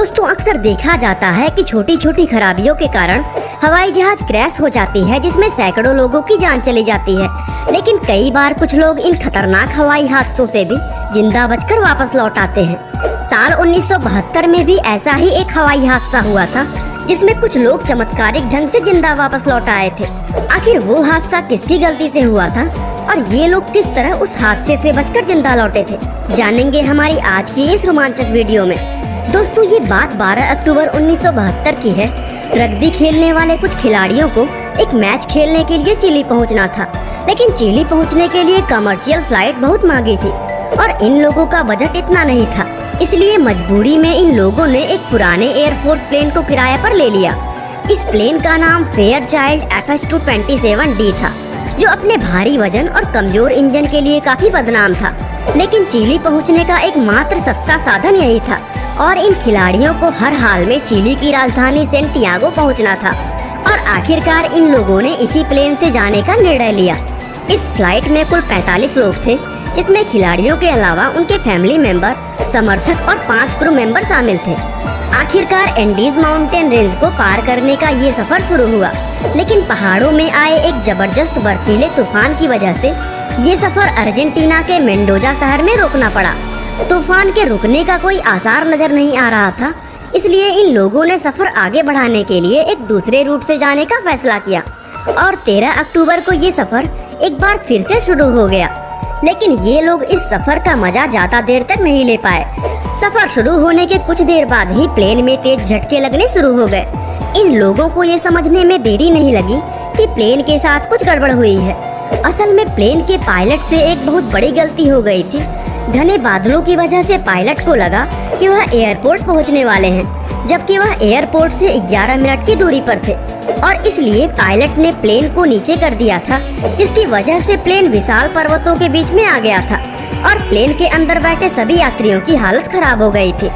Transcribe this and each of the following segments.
दोस्तों अक्सर देखा जाता है कि छोटी छोटी खराबियों के कारण हवाई जहाज क्रैश हो जाती है, जिसमें सैकड़ों लोगों की जान चली जाती है। लेकिन कई बार कुछ लोग इन खतरनाक हवाई हादसों से भी जिंदा बचकर वापस लौट आते हैं। साल 1972 में भी ऐसा ही एक हवाई हादसा हुआ था, जिसमें कुछ लोग चमत्कारिक ढंग से जिंदा वापस लौट आए थे। आखिर वो हादसा किसकी गलती से हुआ था और ये लोग किस तरह उस हादसे से बचकर जिंदा लौटे थे, जानेंगे हमारी आज की इस रोमांचक वीडियो में। दोस्तों ये बात 12 अक्टूबर 1972 की है। रग्बी खेलने वाले कुछ खिलाड़ियों को एक मैच खेलने के लिए चिली पहुंचना था, लेकिन चिली पहुंचने के लिए कमर्शियल फ्लाइट बहुत महंगी थी और इन लोगों का बजट इतना नहीं था। इसलिए मजबूरी में इन लोगों ने एक पुराने एयरफोर्स प्लेन को किराए पर ले लिया। इस प्लेन का नाम फेयरचाइल्ड FS-227D था, जो अपने भारी वजन और कमजोर इंजन के लिए काफी बदनाम था। लेकिन चिली पहुंचने का एकमात्र सस्ता साधन यही था और इन खिलाड़ियों को हर हाल में चिली की राजधानी सैंटियागो पहुंचना था। और आखिरकार इन लोगों ने इसी प्लेन से जाने का निर्णय लिया। इस फ्लाइट में कुल 45 लोग थे, जिसमें खिलाड़ियों के अलावा उनके फैमिली मेंबर, समर्थक और 5 क्रू मेंबर शामिल थे। आखिरकार एंडीज माउंटेन रेंज को पार करने का ये सफर शुरू हुआ, लेकिन पहाड़ों में आए एक जबरदस्त बर्फीले तूफान की वजह से ये सफर अर्जेंटीना के मेंडोजा शहर में रोकना पड़ा। तूफान के रुकने का कोई आसार नजर नहीं आ रहा था, इसलिए इन लोगों ने सफर आगे बढ़ाने के लिए एक दूसरे रूट से जाने का फैसला किया और 13 अक्टूबर को ये सफर एक बार फिर से शुरू हो गया। लेकिन ये लोग इस सफर का मजा ज्यादा देर तक नहीं ले पाए। सफर शुरू होने के कुछ देर बाद ही प्लेन में तेज झटके लगने शुरू हो गए। इन लोगों को ये समझने में देरी नहीं लगी कि प्लेन के साथ कुछ गड़बड़ हुई है। असल में प्लेन के पायलट से एक बहुत बड़ी गलती हो गई थी। घने बादलों की वजह से पायलट को लगा कि वह एयरपोर्ट पहुंचने वाले हैं, जबकि वह एयरपोर्ट से 11 मिनट की दूरी पर थे और इसलिए पायलट ने प्लेन को नीचे कर दिया था, जिसकी वजह से प्लेन विशाल पर्वतों के बीच में आ गया था और प्लेन के अंदर बैठे सभी यात्रियों की हालत खराब हो गई थी।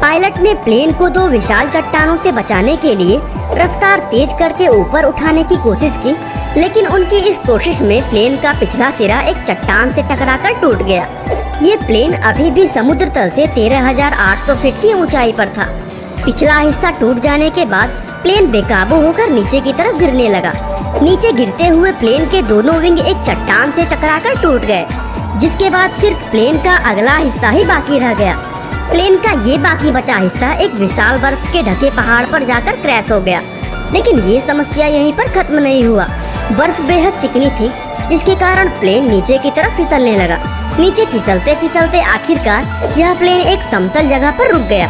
पायलट ने प्लेन को 2 विशाल चट्टानों से बचाने के लिए रफ्तार तेज करके ऊपर उठाने की कोशिश की, लेकिन उनकी इस कोशिश में प्लेन का पिछला सिरा एक चट्टान से टकराकर टूट गया। ये प्लेन अभी भी समुद्र तल से 13,800 फीट की ऊंचाई पर था। पिछला हिस्सा टूट जाने के बाद प्लेन बेकाबू होकर नीचे की तरफ गिरने लगा। नीचे गिरते हुए प्लेन के दोनों विंग एक चट्टान से टकराकर टूट गए, जिसके बाद सिर्फ प्लेन का अगला हिस्सा ही बाकी रह गया। प्लेन का ये बाकी बचा हिस्सा एक विशाल बर्फ के ढके पहाड़ पर जाकर क्रैश हो गया। लेकिन ये समस्या यहीं पर खत्म नहीं हुआ। बर्फ बेहद चिकनी थी, जिसके कारण प्लेन नीचे की तरफ फिसलने लगा। नीचे फिसलते फिसलते आखिरकार यह प्लेन एक समतल जगह पर रुक गया।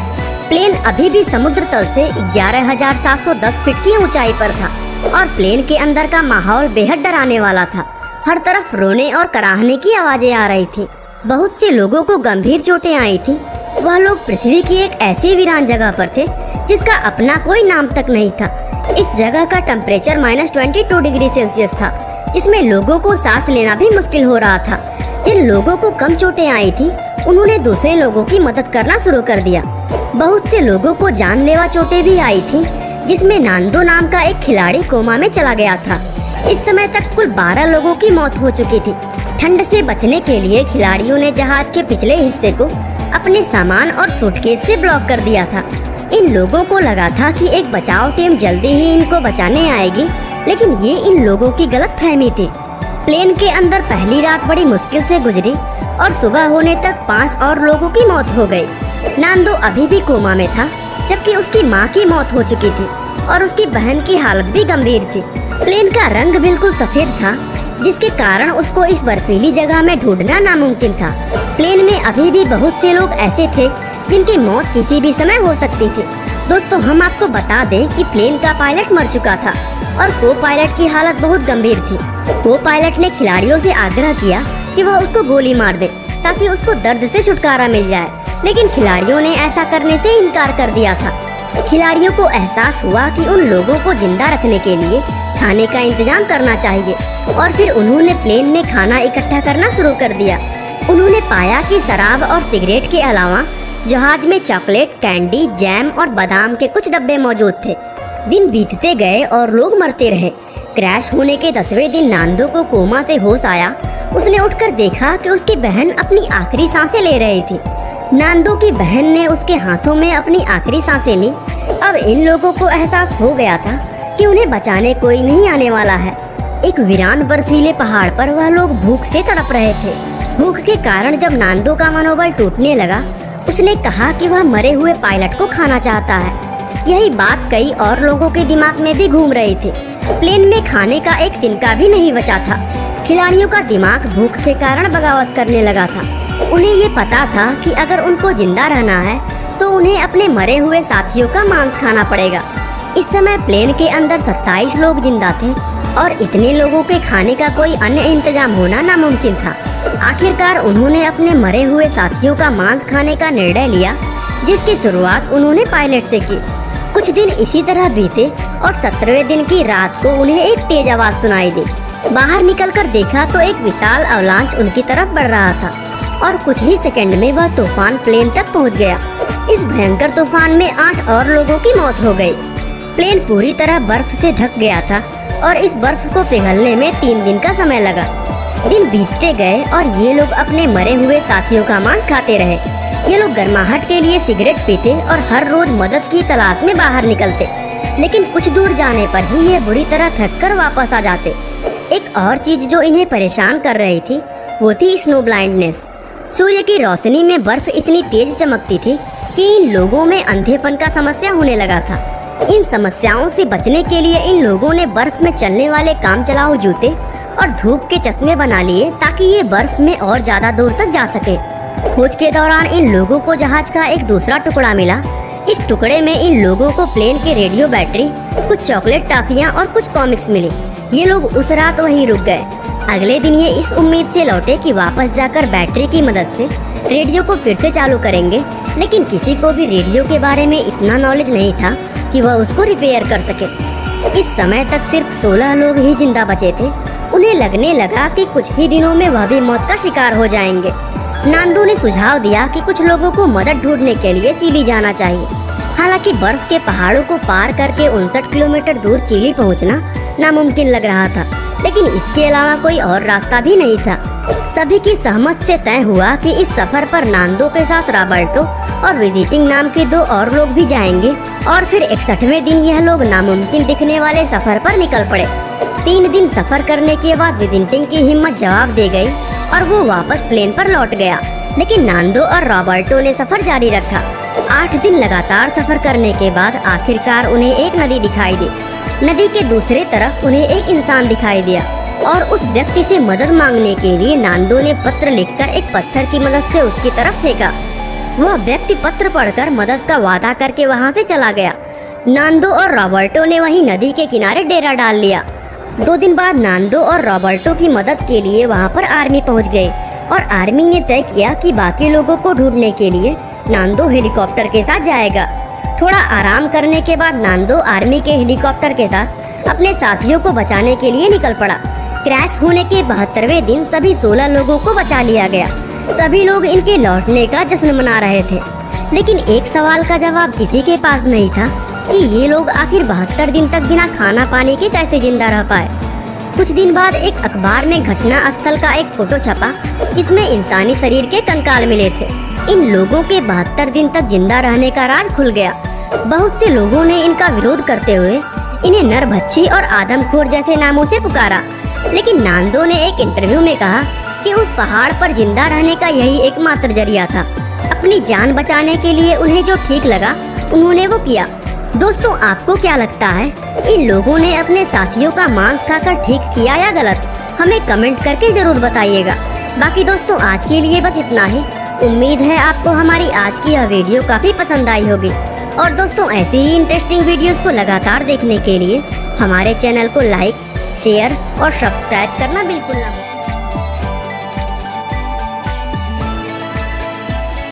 प्लेन अभी भी समुद्र तल से 11,710 फीट की ऊंचाई पर था और प्लेन के अंदर का माहौल बेहद डराने वाला था। हर तरफ रोने और कराहने की आवाजें आ रही थी। बहुत से लोगों को गंभीर चोटें आई थी। वह लोग पृथ्वी की एक ऐसी वीरान जगह पर थे जिसका अपना कोई नाम तक नहीं था। इस जगह का टेम्परेचर -22 डिग्री सेल्सियस था, जिसमें लोगों को सांस लेना भी मुश्किल हो रहा था। जिन लोगों को कम चोटें आई थी, उन्होंने दूसरे लोगों की मदद करना शुरू कर दिया। बहुत से लोगों को जानलेवा चोटें भी आई थी, जिसमें नांदो नाम का एक खिलाड़ी कोमा में चला गया था। इस समय तक कुल 12 लोगों की मौत हो चुकी थी। ठंड से बचने के लिए खिलाड़ियों ने जहाज के पिछले हिस्से को अपने सामान और सूटकेस से ब्लॉक कर दिया था। इन लोगों को लगा था कि एक बचाव टीम जल्दी ही इनको बचाने आएगी, लेकिन ये इन लोगों की गलतफहमी थी। प्लेन के अंदर पहली रात बड़ी मुश्किल से गुजरी और सुबह होने तक 5 और लोगों की मौत हो गई। नांदो अभी भी कोमा में था, जबकि उसकी मां की मौत हो चुकी थी और उसकी बहन की हालत भी गंभीर थी। प्लेन का रंग बिल्कुल सफेद था, जिसके कारण उसको इस बर्फीली जगह में ढूंढना नामुमकिन था। प्लेन में अभी भी बहुत से लोग ऐसे थे जिनकी मौत किसी भी समय हो सकती थी। दोस्तों हम आपको बता दें कि प्लेन का पायलट मर चुका था और को पायलट की हालत बहुत गंभीर थी। को पायलट ने खिलाड़ियों से आग्रह किया कि वह उसको गोली मार दे ताकि उसको दर्द से छुटकारा मिल जाए, लेकिन खिलाड़ियों ने ऐसा करने से इनकार कर दिया था। खिलाड़ियों को एहसास हुआ कि उन लोगों को जिंदा रखने के लिए खाने का इंतजाम करना चाहिए और फिर उन्होंने प्लेन में खाना इकट्ठा करना शुरू कर दिया। उन्होंने पाया कि शराब और सिगरेट के अलावा जहाज में चॉकलेट, कैंडी, जैम और बादाम के कुछ डब्बे मौजूद थे। दिन बीतते गए और लोग मरते रहे। क्रैश होने के 10वें दिन नांदो को कोमा से होश आया। उसने उठकर देखा कि उसकी बहन अपनी आखिरी सांसें ले रही थी। नांदो की बहन ने उसके हाथों में अपनी आखिरी सांसें ली। अब इन लोगों को एहसास हो गया था कि उन्हें बचाने कोई नहीं आने वाला है। एक वीरान बर्फीले पहाड़ पर वह लोग भूख से तड़प रहे थे। भूख के कारण जब नांदो का मनोबल टूटने लगा, उसने कहा कि वह मरे हुए पायलट को खाना चाहता है। यही बात कई और लोगों के दिमाग में भी घूम रही थी। प्लेन में खाने का एक तिनका भी नहीं बचा था। खिलाड़ियों का दिमाग भूख के कारण बगावत करने लगा था। उन्हें ये पता था कि अगर उनको जिंदा रहना है तो उन्हें अपने मरे हुए साथियों का मांस खाना पड़ेगा। इस समय प्लेन के अंदर 27 लोग जिंदा थे और इतने लोगों के खाने का कोई अन्य इंतजाम होना नामुमकिन था। आखिरकार उन्होंने अपने मरे हुए साथियों का मांस खाने का निर्णय लिया, जिसकी शुरुआत उन्होंने पायलट से की। कुछ दिन इसी तरह बीते और 17वें दिन की रात को उन्हें एक तेज आवाज सुनाई दी। बाहर निकलकर देखा तो एक विशाल अवलांच उनकी तरफ बढ़ रहा था और कुछ ही सेकंड में वह तूफान प्लेन तक पहुंच गया। इस भयंकर तूफान में 8 और लोगों की मौत हो गई। प्लेन पूरी तरह बर्फ से ढक गया था और इस बर्फ को पिघलने में 3 दिन का समय लगा। दिन बीतते गए और ये लोग अपने मरे हुए साथियों का मांस खाते रहे। ये लोग गर्माहट के लिए सिगरेट पीते और हर रोज मदद की तलाश में बाहर निकलते, लेकिन कुछ दूर जाने पर ही ये बुरी तरह थककर वापस आ जाते। एक और चीज जो इन्हें परेशान कर रही थी वो थी स्नो ब्लाइंडनेस। सूर्य की रोशनी में बर्फ इतनी तेज चमकती थी कि इन लोगों में अंधेपन का समस्या होने लगा था। इन समस्याओं से बचने के लिए इन लोगों ने बर्फ में चलने वाले काम चलाऊ जूते और धूप के चश्मे बना लिए ताकि ये बर्फ में और ज्यादा दूर तक जा सके। खोज के दौरान इन लोगों को जहाज का एक दूसरा टुकड़ा मिला। इस टुकड़े में इन लोगों को प्लेन के रेडियो बैटरी, कुछ चॉकलेट टॉफियां और कुछ कॉमिक्स मिले। ये लोग उस रात वहीं रुक गए। अगले दिन ये इस उम्मीद से लौटे कि वापस जाकर बैटरी की मदद से रेडियो को फिर से चालू करेंगे, लेकिन किसी को भी रेडियो के बारे में इतना नॉलेज नहीं था कि वह उसको रिपेयर कर सके। इस समय तक सिर्फ 16 लोग ही जिंदा बचे थे। उन्हें लगने लगा कि कुछ ही दिनों में वह भी मौत का शिकार हो जाएंगे। नांदो ने सुझाव दिया कि कुछ लोगों को मदद ढूंढने के लिए चिली जाना चाहिए। हालांकि बर्फ के पहाड़ों को पार करके 59 किलोमीटर दूर चिली पहुंचना नामुमकिन लग रहा था, लेकिन इसके अलावा कोई और रास्ता भी नहीं था। सभी की सहमत से तय हुआ कि इस सफर पर नांदो के साथ रॉबर्टो और विजिटिंग नाम के 2 और लोग भी जाएंगे और फिर 61वें दिन यह लोग नामुमकिन दिखने वाले सफर पर निकल पड़े। 3 दिन सफर करने के बाद विजिटिंग की हिम्मत जवाब दे गई और वो वापस प्लेन पर लौट गया, लेकिन नांदो और रॉबर्टो ने सफर जारी रखा। 8 दिन लगातार सफर करने के बाद आखिरकार उन्हें एक नदी दिखाई दी। नदी के दूसरे तरफ उन्हें एक इंसान दिखाई दिया और उस व्यक्ति से मदद मांगने के लिए नांदो ने पत्र लिखकर एक पत्थर की मदद से उसकी तरफ फेंका। वह व्यक्ति पत्र पढ़कर मदद का वादा करके वहां से चला गया। नांदो और रॉबर्टो ने वहीं नदी के किनारे डेरा डाल लिया। 2 दिन बाद नांदो और रॉबर्टो की मदद के लिए वहां पर आर्मी पहुंच गई और आर्मी ने तय किया कि बाकी लोगों को ढूंढने के लिए नांदो हेलीकॉप्टर के साथ जाएगा। थोड़ा आराम करने के बाद नांदो आर्मी के हेलीकॉप्टर के साथ अपने साथियों को बचाने के लिए निकल पड़ा। क्रैश होने के 72वें दिन सभी 16 लोगों को बचा लिया गया। सभी लोग इनके लौटने का जश्न मना रहे थे, लेकिन एक सवाल का जवाब किसी के पास नहीं था कि ये लोग आखिर 72 दिन तक बिना खाना पानी के कैसे जिंदा रह पाए। कुछ दिन बाद एक अखबार में घटना स्थल का एक फोटो छपा, जिसमें इंसानी शरीर के कंकाल मिले थे। इन लोगों के 72 दिन तक जिंदा रहने का राज खुल गया। बहुत से लोगों ने इनका विरोध करते हुए इन्हें नरभक्षी और आदमखोर जैसे नामों से पुकारा, लेकिन नांदो ने एक इंटरव्यू में कहा कि उस पहाड़ पर जिंदा रहने का यही एकमात्र जरिया था। अपनी जान बचाने के लिए उन्हें जो ठीक लगा उन्होंने वो किया। दोस्तों, आपको क्या लगता है, इन लोगों ने अपने साथियों का मांस खाकर ठीक किया या गलत? हमें कमेंट करके जरूर बताइएगा। बाकी दोस्तों, आज के लिए बस इतना ही। उम्मीद है आपको हमारी आज की यह वीडियो काफी पसंद आई होगी। और दोस्तों, ऐसी ही इंटरेस्टिंग वीडियोस को लगातार देखने के लिए हमारे चैनल को लाइक, शेयर और सब्सक्राइब करना बिल्कुल ना भूलें।